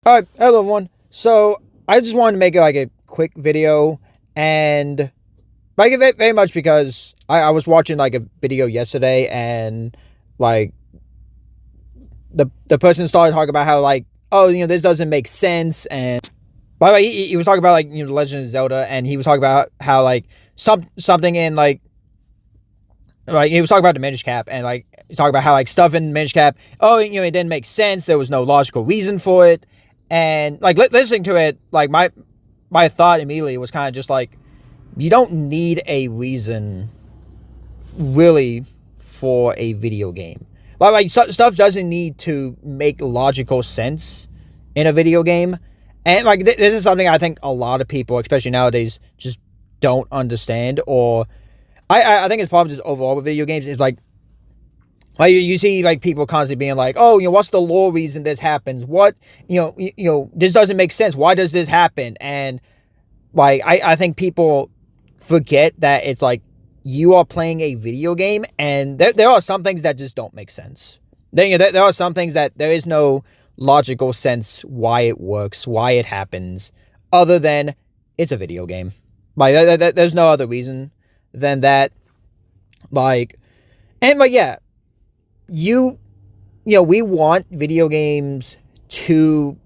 Alright, hello everyone. So I just wanted to make like a quick video, and like it very much because I was watching like a video yesterday, and like the person started talking about how, like, oh, this doesn't make sense. And by the way, he was talking about, like, the Legend of Zelda, and he was talking about how, like, something in, like he was talking about the Minish Cap, and like he talked about how, like, stuff in Minish Cap, oh, it didn't make sense, there was no logical reason for it. And like listening to it, like my thought immediately was kind of just like, you don't need a reason really for a video game. Like stuff doesn't need to make logical sense in a video game. And like this is something I think a lot of people, especially nowadays, just don't understand. Or I think it's probably just overall with video games is like you see, like, people constantly being like, oh, what's the lore reason this happens? What, this doesn't make sense. Why does this happen? And like, I think people forget that it's like, you are playing a video game, and there are some things that just don't make sense. There are some things that there is no logical sense why it works, why it happens, other than it's a video game. Like, there's no other reason than that. Like, and like, yeah, we want video games to,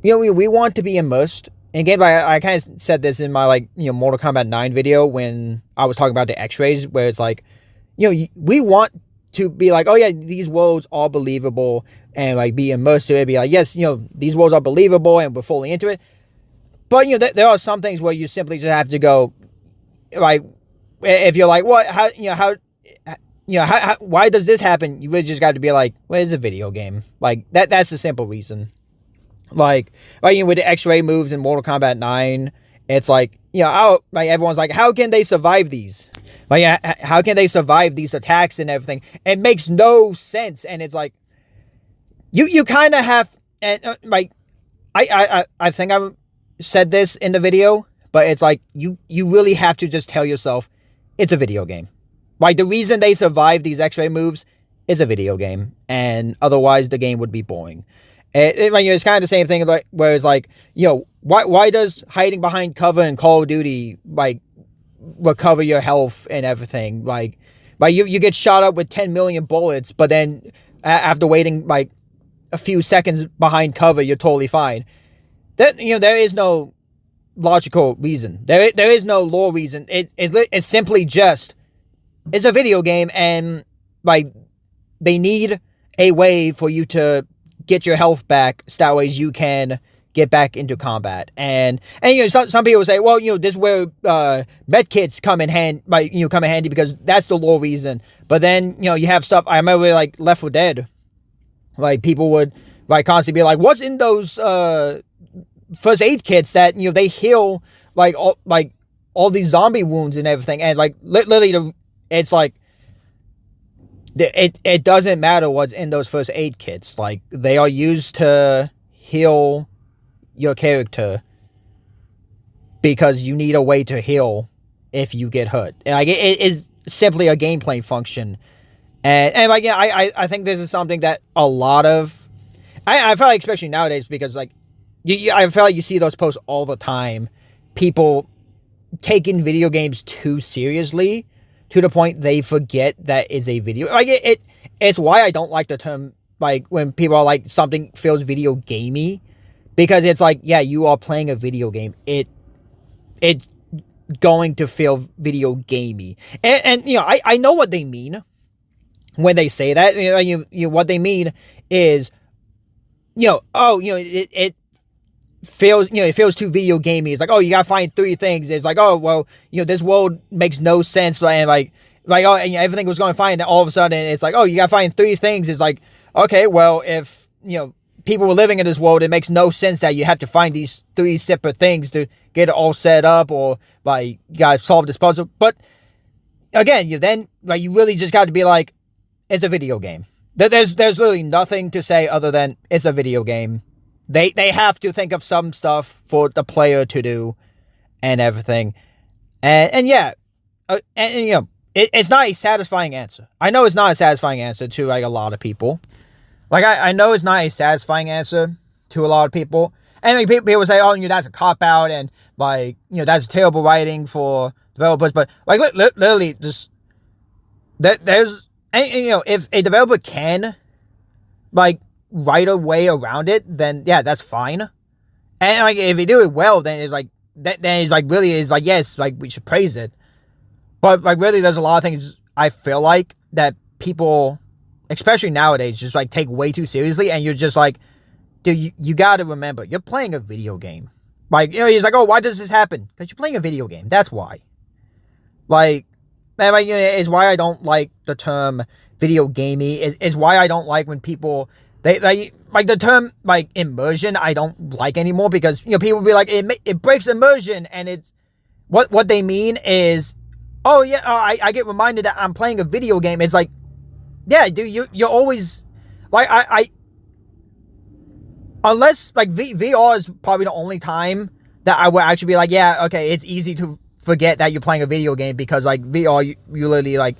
we want to be immersed in game. I kind of said this in my, like, Mortal Kombat 9 video when I was talking about the X-rays, where it's like, we want to be like, oh yeah, these worlds are believable, and like be immersed to it, be like, yes, these worlds are believable, and we're fully into it. But there are some things where you simply just have to go, like, if you're like, what, why does this happen? You really just got to be like, well, it's a video game. Like, that's the simple reason. Like with the X-ray moves in Mortal Kombat 9, it's like, like, everyone's like, how can they survive these? Like, how can they survive these attacks and everything? It makes no sense. And it's like, you kind of have, and like, I think I said this in the video, but it's like, you really have to just tell yourself, it's a video game. Like, the reason they survive these X-ray moves is a video game, and otherwise the game would be boring. It's kind of the same thing, like, where it's like, why does hiding behind cover in Call of Duty, like, recover your health and everything? Like you get shot up with 10 million bullets, but then after waiting like a few seconds behind cover, you're totally fine. There is no logical reason. There is no lore reason. It's simply just, it's a video game, and like, they need a way for you to get your health back, so that way you can get back into combat. And some people say, well, this is where med kits come in handy, because that's the lore reason. But then you have stuff. I remember, like, Left 4 Dead, like, people would, like, constantly be like, what's in those first aid kits that they heal all these zombie wounds and everything? And like, literally, it's like, it doesn't matter what's in those first aid kits. Like, they are used to heal your character because you need a way to heal if you get hurt. Like, it is simply a gameplay function. And like, yeah, I think this is something that a lot of, I feel like, especially nowadays, because like, I feel like you see those posts all the time, people taking video games too seriously, to the point they forget that it's a video. Like, it's why I don't like the term, like, when people are like, something feels video gamey, because it's like, yeah, you are playing a video game. It's going to feel video gamey. And I know what they mean when they say that. What they mean is, it feels, it feels too video gamey. It's like, oh, you gotta find three things. It's like, oh, well, this world makes no sense, and like, oh, and everything was going fine, and all of a sudden it's like, oh, you gotta find three things. It's like, okay, well, if people were living in this world, it makes no sense that you have to find these three separate things to get it all set up, or like, you gotta solve this puzzle. But again, you really just got to be like, it's a video game. There's literally nothing to say other than it's a video game. They have to think of some stuff for the player to do and everything. And yeah, it's not a satisfying answer. I know it's not a satisfying answer to, like, a lot of people. Like, I know it's not a satisfying answer to a lot of people. And like, people say, oh, that's a cop-out, and like, that's terrible writing for developers. But like, literally, just there's, and, if a developer can like write a way around it, then yeah, that's fine. And like, if they do it well, then it's like then it's like really is like, yes, like we should praise it. But like, really, there's a lot of things I feel like that people, especially nowadays, just like take way too seriously, and you're just like, dude, you got to remember, you're playing a video game. Like, he's like, oh, why does this happen? Because you're playing a video game. That's why. Like, man, like, it's why I don't like the term video gamey. It's why I don't like when people, they like the term like immersion. I don't like anymore, because people be like, it breaks immersion, and it's what they mean is, oh yeah, I get reminded that I'm playing a video game. It's like, yeah, dude, you're always like, I unless like VR is probably the only time that I would actually be like, yeah, okay, it's easy to forget that you're playing a video game, because like VR, you literally like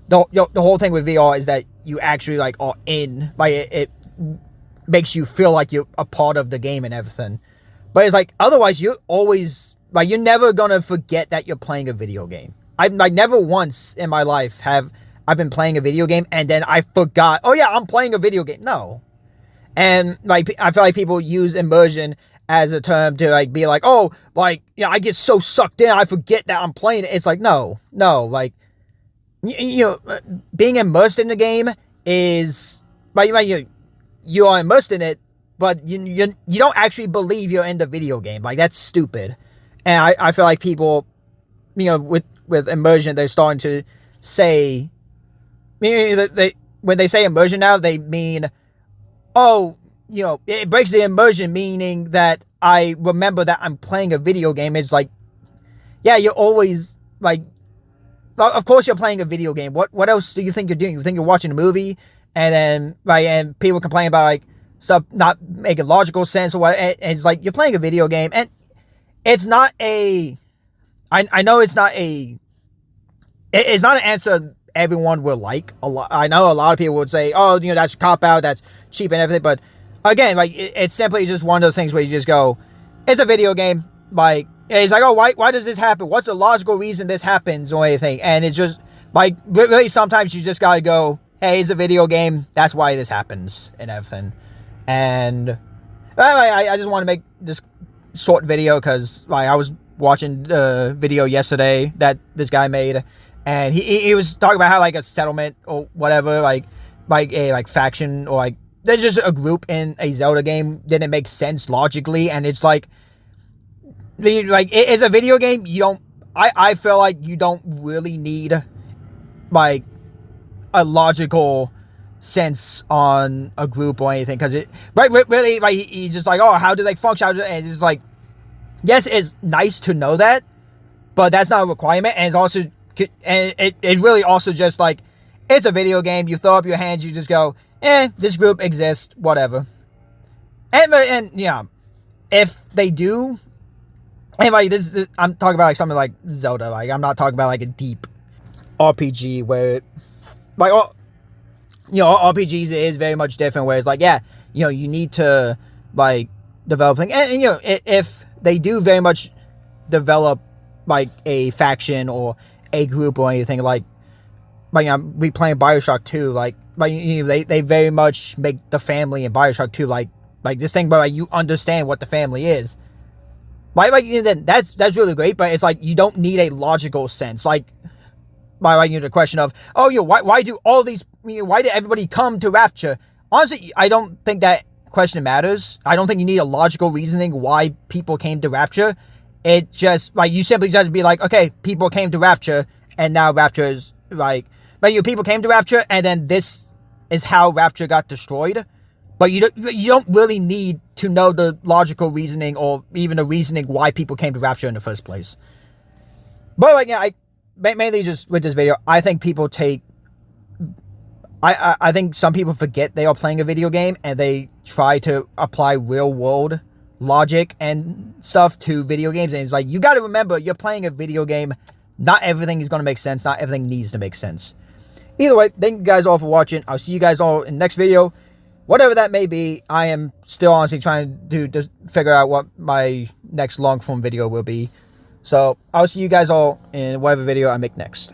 the whole thing with VR is that you actually like are in, like it makes you feel like you're a part of the game and everything. But it's like, otherwise you're always like, you're never gonna forget that you're playing a video game. I've like never once in my life have I've been playing a video game and then I forgot, oh yeah, I'm playing a video game. No. And like, I feel like people use immersion as a term to like be like, oh, like, I get so sucked in, I forget that I'm playing it. It's like, no, like, being immersed in the game is like, you are immersed in it, but you don't actually believe you're in the video game. Like, that's stupid. And I feel like people, with immersion, they're starting to say, when they say immersion now, they mean, oh, it breaks the immersion, meaning that I remember that I'm playing a video game. It's like, yeah, you're always like, of course you're playing a video game. What else do you think you're doing? You think you're watching a movie, and then like, and people complain about like stuff not making logical sense or what? And it's like, you're playing a video game, and it's not a. I know it's not a. It's not an answer everyone will like. I know a lot of people would say, oh, that's a cop-out, that's cheap and everything, but again, like, it's simply just one of those things where you just go, it's a video game. Like, it's like, oh, why does this happen? What's the logical reason this happens or anything? And it's just like, really, sometimes you just gotta go, hey, it's a video game, that's why this happens and everything. And I just want to make this short video because like, I was watching the video yesterday that this guy made, and he was talking about how like a settlement or whatever, like a faction or like there's just a group in a Zelda game didn't make sense logically, and it's like it's a video game. You don't. I feel like you don't really need like a logical sense on a group or anything, because it really like he's just like, oh, how do they function? And it's just like, yes, it's nice to know that, but that's not a requirement, and it's also. And it really also just like, it's a video game, you throw up your hands, you just go, this group exists, whatever. And yeah, if they do, and like this I'm talking about like something like Zelda, like I'm not talking about like a deep RPG where like, RPGs is very much different, where it's like, yeah, you need to like develop things, and if they do very much develop like a faction or a group or anything, like we playing BioShock 2, like they very much make the family in BioShock 2 like this thing, but like, you understand what the family is, then that's really great. But it's like, you don't need a logical sense, like the question of, oh, why do all these, why did everybody come to Rapture? Honestly, I don't think that question matters. I don't think you need a logical reasoning why people came to Rapture. It just, like, you simply just be like, okay, people came to Rapture, and now Rapture is, like people came to Rapture, and then this is how Rapture got destroyed. But you don't really need to know the logical reasoning, or even the reasoning why people came to Rapture in the first place. But, like, yeah, mainly just with this video, I think people I think some people forget they are playing a video game, and they try to apply real-world logic and stuff to video games, and it's like, you got to remember, you're playing a video game. Not everything is going to make sense. Not everything needs to make sense. Either way, thank you guys all for watching. I'll see you guys all in the next video. whatever that may be, I am still honestly trying to figure out what my next long form video will be. So I'll see you guys all in whatever video I make next.